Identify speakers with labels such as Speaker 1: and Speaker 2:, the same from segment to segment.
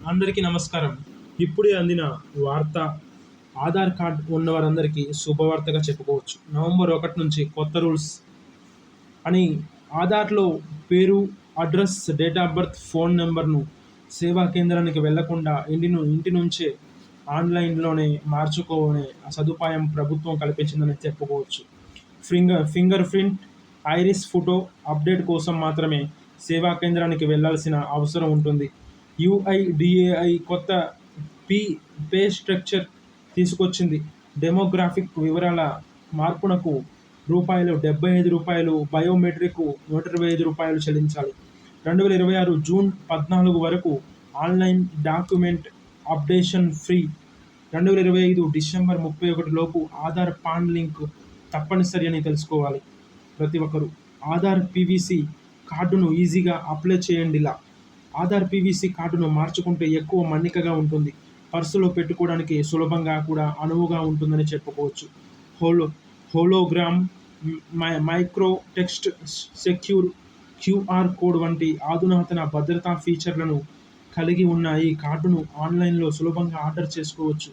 Speaker 1: అందరికీ నమస్కారం. ఇప్పుడే అందిన వార్త ఆధార్ కార్డ్ ఉన్నవారందరికీ శుభవార్తగా చెప్పుకోవచ్చు. నవంబర్ 1 నుంచి కొత్త రూల్స్ అని ఆధార్‌లో పేరు, address, date of birth, phone నంబర్‌ను సేవా కేంద్రానికి వెళ్లకుండా ఇంటి నుంచే ఆన్‌లైన్‌లోనే మార్చుకునే సదుపాయం ప్రభుత్వం కల్పించిందని చెప్పుకోవచ్చు. Finger print, iris photo update కోసం మాత్రమే సేవా కేంద్రానికి వెళ్లాల్సిన అవసరం ఉంటుంది. యుఐడిఎఐ కొత్త పే స్ట్రక్చర్ తీసుకొచ్చింది. డెమోగ్రాఫిక్ వివరాల మార్పునకు రూ. 75, బయోమెట్రిక్‌కు రూ. 125 చెల్లించాలి. 2026 జూన్ 14 వరకు online document updation free. 2025 December 31 లోపు ఆధార్, పాన్ లింక్ తప్పనిసరి అని తెలుసుకోవాలి ప్రతి ఒక్కరూ. ఆధార్ పీవీసీ కార్డును ఈజీగా అప్లై చేయండిలా. ఆధార్ పీవీసీ కార్డును మార్చుకుంటే ఎక్కువ మన్నికగా ఉంటుంది. పర్సులో పెట్టుకోవడానికి సులభంగా కూడా అనువుగా ఉంటుందని చెప్పుకోవచ్చు. Hologram, micro text, secure QR code వంటి అధునాతన భద్రతా ఫీచర్లను కలిగి ఉన్న ఈ కార్డును ఆన్లైన్లో సులభంగా ఆర్డర్ చేసుకోవచ్చు.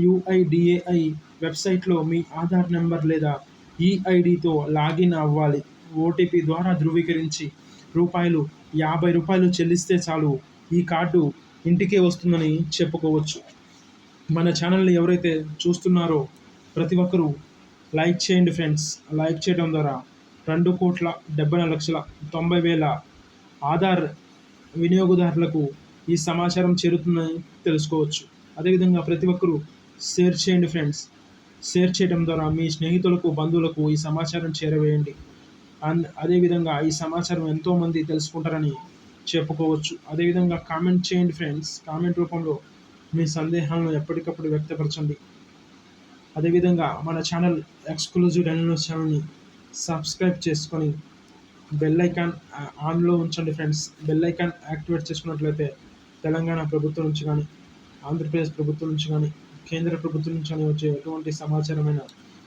Speaker 1: యుఐడిఎఐ వెబ్సైట్లో మీ ఆధార్ నెంబర్ లేదా ఈఐడితో లాగిన్ అవ్వాలి. ఓటీపీ ద్వారా ధృవీకరించి రూ. 50 చెల్లిస్తే చాలు ఈ కార్డు ఇంటికే వస్తుందని చెప్పుకోవచ్చు. మన ఛానల్ని ఎవరైతే చూస్తున్నారో ప్రతి ఒక్కరూ లైక్ చేయండి ఫ్రెండ్స్. లైక్ చేయడం ద్వారా 2,74,90,000 ఆధార్ వినియోగదారులకు ఈ సమాచారం చేరుతుందని తెలుసుకోవచ్చు. అదేవిధంగా ప్రతి ఒక్కరూ షేర్ చేయండి ఫ్రెండ్స్. షేర్ చేయడం ద్వారా మీ స్నేహితులకు, బంధువులకు ఈ సమాచారం చేరవేయండి. అదేవిధంగా ఈ సమాచారం ఎంతోమంది తెలుసుకుంటారని చెప్పుకోవచ్చు. అదేవిధంగా కామెంట్ చేయండి ఫ్రెండ్స్. కామెంట్ రూపంలో మీ సందేహాలను ఎప్పటికప్పుడు వ్యక్తపరచండి. అదేవిధంగా మన ఛానల్ ఎక్స్క్లూజివ్ డైలీ న్యూస్ ఛానల్ని సబ్స్క్రైబ్ చేసుకొని బెల్ ఐకాన్ ఆన్లో ఉంచండి ఫ్రెండ్స్. బెల్ ఐకాన్ యాక్టివేట్ చేసుకున్నట్లయితే తెలంగాణ ప్రభుత్వం నుంచి కానీ, ఆంధ్రప్రదేశ్ ప్రభుత్వం నుంచి కానీ, కేంద్ర ప్రభుత్వం నుంచి కానీ వచ్చే ఎటువంటి సమాచారమైన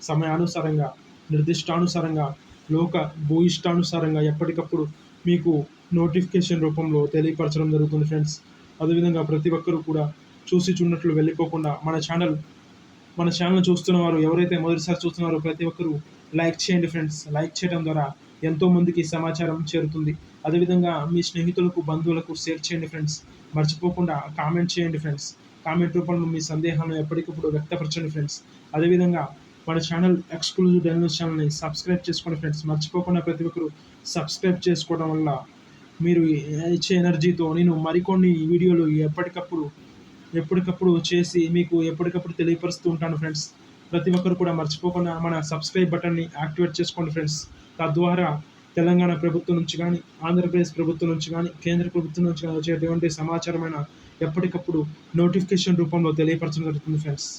Speaker 1: సమయానుసారంగా, నిర్దిష్టానుసారంగా, లోక భూయిష్టానుసారంగా ఎప్పటికప్పుడు మీకు నోటిఫికేషన్ రూపంలో తెలియపరచడం జరుగుతుంది ఫ్రెండ్స్. అదేవిధంగా ప్రతి ఒక్కరూ కూడా చూడనట్లు వెళ్ళిపోకుండా మన ఛానల్ చూస్తున్న వారు ఎవరైతే మొదటిసారి చూస్తున్నారో ప్రతి ఒక్కరూ లైక్ చేయండి ఫ్రెండ్స్. లైక్ చేయడం ద్వారా ఎంతోమందికి సమాచారం చేరుతుంది. అదేవిధంగా మీ స్నేహితులకు, బంధువులకు షేర్ చేయండి ఫ్రెండ్స్. మర్చిపోకుండా కామెంట్ చేయండి ఫ్రెండ్స్. కామెంట్ రూపంలో మీ సందేహాలను ఎప్పటికప్పుడు వ్యక్తపరచండి ఫ్రెండ్స్. అదేవిధంగా మన ఛానల్ ఎక్స్క్లూజివ్ డైలీ న్యూస్ ఛానల్ని సబ్స్క్రైబ్ చేసుకోండి ఫ్రెండ్స్. మర్చిపోకుండా ప్రతి ఒక్కరూ సబ్స్క్రైబ్ చేసుకోవడం వల్ల మీరు ఇచ్చే ఎనర్జీతో నేను మరికొన్ని వీడియోలు ఎప్పటికప్పుడు చేసి మీకు ఎప్పటికప్పుడు తెలియపరుస్తూ ఉంటాను ఫ్రెండ్స్. ప్రతి ఒక్కరు కూడా మర్చిపోకుండా మన సబ్స్క్రైబ్ బటన్ని యాక్టివేట్ చేసుకోండి ఫ్రెండ్స్. తద్వారా తెలంగాణ ప్రభుత్వం నుంచి కానీ, ఆంధ్రప్రదేశ్ ప్రభుత్వం నుంచి కానీ, కేంద్ర ప్రభుత్వం నుంచి కానీ వచ్చేటువంటి సమాచారమైన ఎప్పటికప్పుడు నోటిఫికేషన్ రూపంలో తెలియపరచడం జరుగుతుంది ఫ్రెండ్స్.